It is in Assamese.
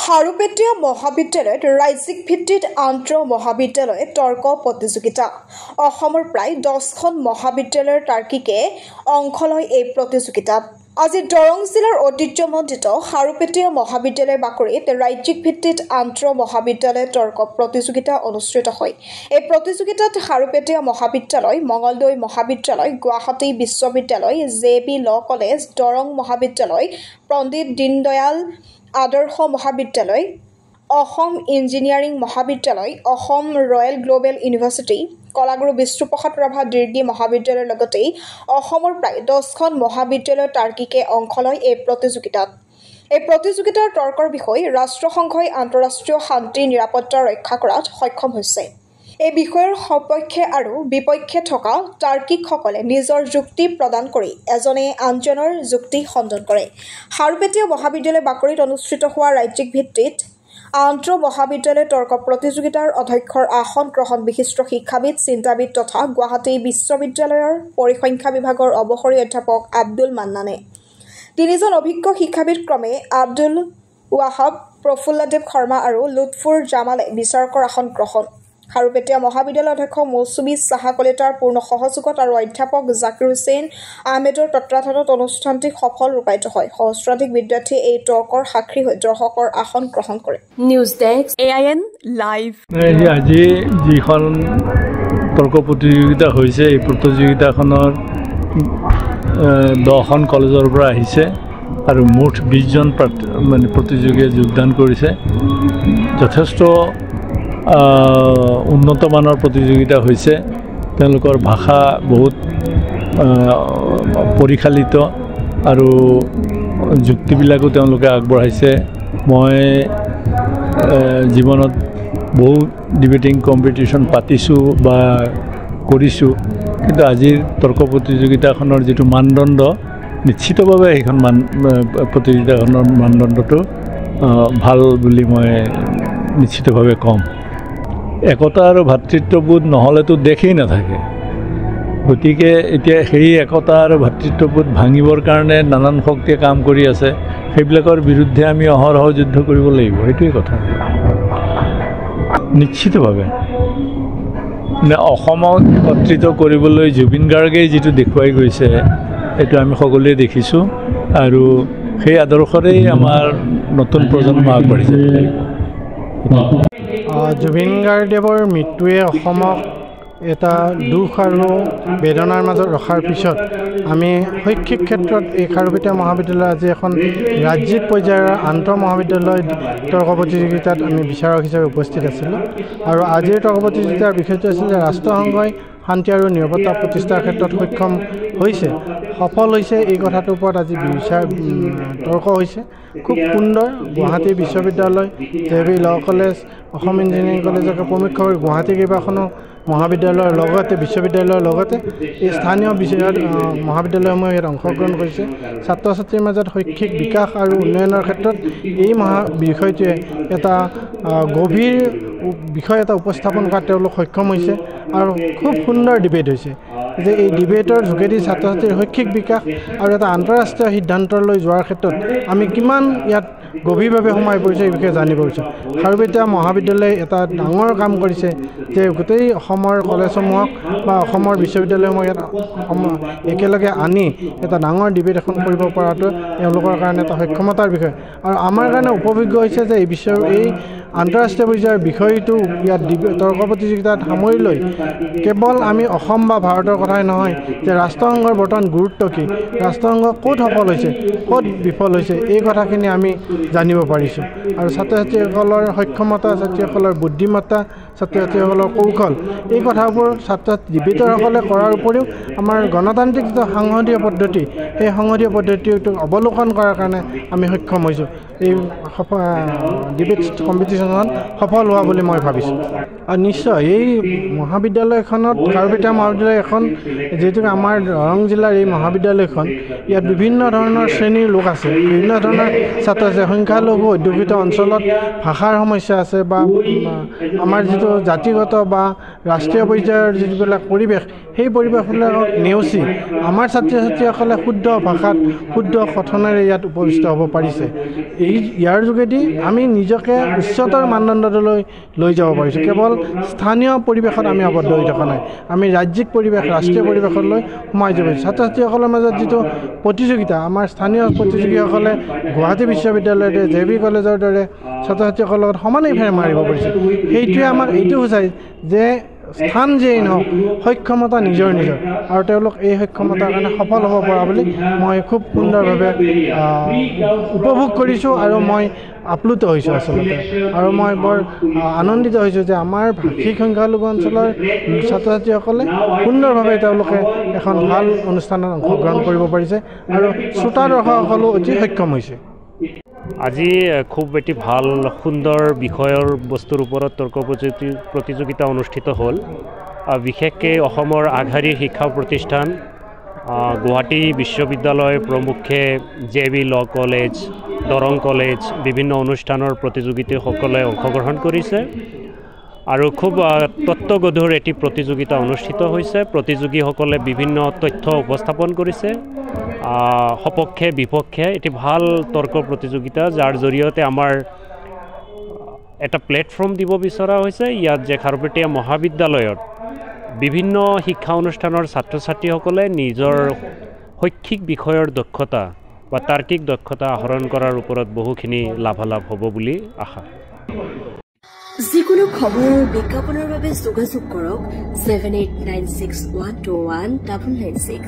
খাৰুপেটীয়া মহাবিদ্যালয়ত ৰাজ্যিক ভিত্তিত আন্তঃ মহাবিদ্যালয় তৰ্ক প্ৰতিযোগিতা অসমৰ প্ৰায় 10খন মহাবিদ্যালয়ৰ তাৰ্কিকে অংশ লয় এই প্ৰতিযোগিতাত আজি দৰং জিলাৰ ঐতিহ্যমণ্ডিত খাৰুপেটীয়া মহাবিদ্যালয়ৰ বাকৰিত ৰাজ্যিক ভিত্তিত আন্তঃ মহাবিদ্যালয় তৰ্ক প্ৰতিযোগিতা অনুষ্ঠিত হয় এই প্ৰতিযোগিতাত খাৰুপেটীয়া মহাবিদ্যালয় মঙলদৈ মহাবিদ্যালয় গুৱাহাটী বিশ্ববিদ্যালয় জেবি ল কলেজ দৰং মহাবিদ্যালয় পণ্ডিত দীনদয়াল আদৰ্শ মহাবিদ্যালয় অসম ইঞ্জিনিয়াৰিং মহাবিদ্যালয় অসম ৰয়েল গ্লোবেল ইউনিভাৰ্চিটি কলাগুৰু বিষ্ণুপ্ৰসাদ ৰাভা ডিগ্ৰী মহাবিদ্যালয়ৰ লগতে অসমৰ প্ৰায় 10খন মহাবিদ্যালয়ৰ তাৰ্কিকে অংশ লয় এই প্ৰতিযোগিতাত এই প্ৰতিযোগিতাৰ তৰ্কৰ বিষয় ৰাষ্ট্ৰসংঘই আন্তঃৰাষ্ট্ৰীয় শান্তি নিৰাপত্তা ৰক্ষা কৰাত সক্ষম হৈছে এই বিষয়ৰ সপক্ষে আৰু বিপক্ষে থকা তাৰ্কিকসকলে নিজৰ যুক্তি প্ৰদান কৰি এজনে আনজনৰ যুক্তি খণ্ডন কৰে খাৰুপেটীয়া মহাবিদ্যালয় বাকৰিত অনুষ্ঠিত হোৱা ৰাজ্যিক ভিত্তিত আন্তঃ মহাবিদ্যালয় তৰ্ক প্ৰতিযোগিতাৰ অধ্যক্ষৰ আসন গ্ৰহণ বিশিষ্ট শিক্ষাবিদ চিন্তাবিদ তথা গুৱাহাটী বিশ্ববিদ্যালয়ৰ পৰিসংখ্যা বিভাগৰ অৱসৰী অধ্যাপক আব্দুল মান্নানে তিনিজন অভিজ্ঞ শিক্ষাবিদ ক্ৰমে আব্দুল ৱাহাব প্ৰফুল্লদেৱ শৰ্মা আৰু লুৎফুৰ জামালে বিচাৰকৰ আসন গ্ৰহণ খাৰুপেটীয়া মহাবিদ্যালয়ৰ অধ্যক্ষ মৌচুমী চাহা কলিতাৰ পূৰ্ণ সহযোগত আৰু অধ্যাপক জাকিৰ হুছেইন আহমেদৰ তত্বাৱধানত অনুষ্ঠানটি সফল ৰূপায়িত হয় সহস্ৰাধিক বিদ্যাৰ্থীয়ে এই তৰ্কৰ সাক্ষী হৈ দৰ্শকৰ আসন গ্ৰহণ কৰে নিউজ ডেস্ক AIN লাইভ আজি যিখন তৰ্ক প্ৰতিযোগিতা হৈছে এই প্ৰতিযোগিতাখনৰ 10খন কলেজৰ পৰা আহিছে আৰু মুঠ 20জন মানে প্ৰতিযোগীয়ে যোগদান কৰিছে যথেষ্ট উন্নত মানৰ প্ৰতিযোগিতা হৈছে তেওঁলোকৰ ভাষা বহুত পৰিশালিত আৰু যুক্তিবিলাকো তেওঁলোকে আগবঢ়াইছে মই জীৱনত বহু ডিবেটিং কম্পিটিশ্যন পাতিছোঁ বা কৰিছোঁ কিন্তু আজিৰ তৰ্ক প্ৰতিযোগিতাখনৰ যিটো মানদণ্ড নিশ্চিতভাৱে সেইখন প্ৰতিযোগিতাখনৰ মানদণ্ডটো ভাল বুলি মই নিশ্চিতভাৱে ক'ম একতা আৰু ভাতৃত্ববোধ নহ'লেতো দেশেই নাথাকে গতিকে এতিয়া সেই একতা আৰু ভাতৃত্ববোধ ভাঙিবৰ কাৰণে নানান শক্তিয়ে কাম কৰি আছে সেইবিলাকৰ বিৰুদ্ধে আমি অহৰহ যুদ্ধ কৰিব লাগিব সেইটোৱে কথা নিশ্চিতভাৱে মানে অসমক একত্ৰিত কৰিবলৈ জুবিন গাৰ্গেই যিটো দেখুৱাই গৈছে সেইটো আমি সকলোৱে দেখিছোঁ আৰু সেই আদৰ্শৰেই আমাৰ নতুন প্ৰজন্ম আগবাঢ়িছে জুবিন গাৰ্গদেৱৰ মৃত্যুৱে অসমক এটা দুখ আৰু বেদনাৰ মাজত ৰখাৰ পিছত আমি শৈক্ষিক ক্ষেত্ৰত এই খাৰুপেটীয়া মহাবিদ্যালয় আজি এখন ৰাজ্যিক পৰ্যায়ৰ আন্তঃ মহাবিদ্যালয় তৰ্ক প্ৰতিযোগিতাত আমি বিচাৰক হিচাপে উপস্থিত আছিলোঁ আৰু আজিৰ তৰ্ক প্ৰতিযোগিতাৰ বিষয়টো আছিল যে ৰাষ্ট্ৰসংঘই শান্তি আৰু নিৰাপত্তা প্ৰতিষ্ঠাৰ ক্ষেত্ৰত সক্ষম হৈছে সফল হৈছে এই কথাটোৰ ওপৰত আজি তৰ্ক হৈছে খুব সুন্দৰ গুৱাহাটী বিশ্ববিদ্যালয় Jebi law college Assam engineering কলেজকে প্ৰমুখ্য কৰি গুৱাহাটী কেইবাখনো মহাবিদ্যালয়ৰ লগতে বিশ্ববিদ্যালয়ৰ লগতে এই স্থানীয় মহাবিদ্যালয়সমূহে ইয়াত অংশগ্ৰহণ কৰিছে ছাত্ৰ ছাত্ৰীৰ মাজত শৈক্ষিক বিকাশ আৰু উন্নয়নৰ ক্ষেত্ৰত এই বিষয়টোৱে এটা গভীৰ বিষয় এটা উপস্থাপন কৰাত তেওঁলোক সক্ষম হৈছে আৰু খুব সুন্দৰ ডিবেট হৈছে যে এই ডিবেটৰ যোগেদি ছাত্ৰ ছাত্ৰীৰ শৈক্ষিক বিকাশ আৰু এটা আন্তঃৰাষ্ট্ৰীয় সিদ্ধান্তলৈ যোৱাৰ ক্ষেত্ৰত আমি কিমান ইয়াত গভীৰভাৱে সোমাই পৰিছোঁ এই বিষয়ে জানিব বিচাৰোঁ খাৰুপেটীয়া মহাবিদ্যালয়ে এটা ডাঙৰ কাম কৰিছে যে গোটেই অসমৰ কলেজসমূহক বা অসমৰ বিশ্ববিদ্যালয়সমূহক ইয়াত একেলগে আনি এটা ডাঙৰ ডিবেট এখন কৰিব পৰাটো এওঁলোকৰ কাৰণে এটা সক্ষমতাৰ বিষয় আৰু আমাৰ কাৰণে উপযোগ্য হৈছে যে এই আন্তঃৰাষ্ট্ৰীয় পৰ্যায়ৰ বিষয়টো ইয়াত তৰ্ক প্ৰতিযোগিতাত সামৰি লৈ কেৱল আমি অসম বা ভাৰতৰ কথাই নহয় যে ৰাষ্ট্ৰসংঘৰ বৰ্তমান গুৰুত্ব কি ৰাষ্ট্ৰসংঘ ক'ত সফল হৈছে ক'ত বিফল হৈছে এই কথাখিনি আমি জানিব পাৰিছোঁ আৰু ছাত্ৰ ছাত্ৰীসকলৰ সক্ষমতা ছাত্ৰীসকলৰ বুদ্ধিমত্তা ছাত্ৰ ছাত্ৰীসকলৰ কৌশল এই কথাবোৰ ছাত্ৰ ডিবেটৰসকলে কৰাৰ উপৰিও আমাৰ গণতান্ত্ৰিক যিটো সাংসদীয় পদ্ধতি সেই সাংসদীয় পদ্ধতিটোক অৱলোকন কৰাৰ কাৰণে আমি সক্ষম হৈছোঁ এই ডিবেট কম্পিটিশ্যনত সফল হোৱা বুলি মই ভাবিছোঁ আৰু নিশ্চয় এই মহাবিদ্যালয়খনত খাৰুপেটীয়া মহাবিদ্যালয় এখন যিহেতুকে আমাৰ দৰং জিলাৰ এই মহাবিদ্যালয়খন ইয়াত বিভিন্ন ধৰণৰ শ্ৰেণীৰ লোক আছে বিভিন্ন ধৰণৰ ছাত্ৰ আছে সংখ্যালঘু অধ্যুষিত অঞ্চলত ভাষাৰ সমস্যা আছে বা আমাৰ যিটো যিটো জাতিগত বা ৰাষ্ট্ৰীয় পৰ্যায়ৰ যিবিলাক পৰিৱেশ সেই পৰিৱেশবিলাকক নেওচি আমাৰ ছাত্ৰ ছাত্ৰীসকলে শুদ্ধ ভাষাত শুদ্ধ কথনেৰে ইয়াত উপস্থিত হ'ব পাৰিছে ইয়াৰ যোগেদি আমি নিজকে উচ্চতৰ মানদণ্ডলৈ লৈ যাব পাৰিছোঁ কেৱল স্থানীয় পৰিৱেশত আমি আবদ্ধ হৈ থকা নাই আমি ৰাজ্যিক পৰিৱেশ ৰাষ্ট্ৰীয় পৰিৱেশলৈ সোমাই যাব পাৰিছোঁ ছাত্ৰ ছাত্ৰীসকলৰ মাজত যিটো প্ৰতিযোগিতা আমাৰ স্থানীয় প্ৰতিযোগীসকলে গুৱাহাটী বিশ্ববিদ্যালয়তে JB কলেজৰ দৰে ছাত্ৰ ছাত্ৰীসকলৰ লগত সমানেই ফেৰ মাৰিব পাৰিছে সেইটোৱে আমাক এইটো সূচায় যে স্থান যেই নহওক সক্ষমতা নিজৰ আৰু তেওঁলোক এই সক্ষমতাৰ কাৰণে সফল হ'ব পৰা বুলি মই খুব সুন্দৰভাৱে উপভোগ কৰিছোঁ আৰু মই আপ্লুত হৈছোঁ আচলতে আৰু মই বৰ আনন্দিত হৈছোঁ যে আমাৰ ভাষিক সংখ্যালঘু অঞ্চলৰ ছাত্ৰ ছাত্ৰীসকলে সুন্দৰভাৱে তেওঁলোকে এখন ভাল অনুষ্ঠানত অংশগ্ৰহণ কৰিব পাৰিছে আৰু শ্ৰোতা দৰ্শকসকলো অতি সক্ষম হৈছে আজি খুব এটি ভাল সুন্দৰ বিষয়ৰ বস্তুৰ ওপৰত তৰ্ক প্ৰতিযোগিতা অনুষ্ঠিত হ'ল বিশেষকৈ অসমৰ আগশাৰীৰ শিক্ষা প্ৰতিষ্ঠান গুৱাহাটী বিশ্ববিদ্যালয় প্ৰমুখ্যে JB law college Darrang college বিভিন্ন অনুষ্ঠানৰ প্ৰতিযোগিতাসকলে অংশগ্ৰহণ কৰিছে আৰু খুব তত্ত্বগধুৰ এটি প্ৰতিযোগিতা অনুষ্ঠিত হৈছে প্ৰতিযোগীসকলে বিভিন্ন তথ্য উপস্থাপন কৰিছে সপক্ষে বিপক্ষে এটি ভাল তৰ্ক প্ৰতিযোগিতা যাৰ জৰিয়তে আমাৰ এটা প্লেটফৰ্ম দিব বিচৰা হৈছে ইয়াত যে খাৰুপেটীয়া মহাবিদ্যালয়ত বিভিন্ন শিক্ষা অনুষ্ঠানৰ ছাত্ৰ ছাত্ৰীসকলে নিজৰ শৈক্ষিক বিষয়ৰ দক্ষতা বা তাৰ্কিক দক্ষতা আহৰণ কৰাৰ ওপৰত বহুখিনি লাভালাভ হ'ব বুলি আশা যিকোনো খবৰ বিজ্ঞাপনৰ বাবে যোগাযোগ কৰক 7896121996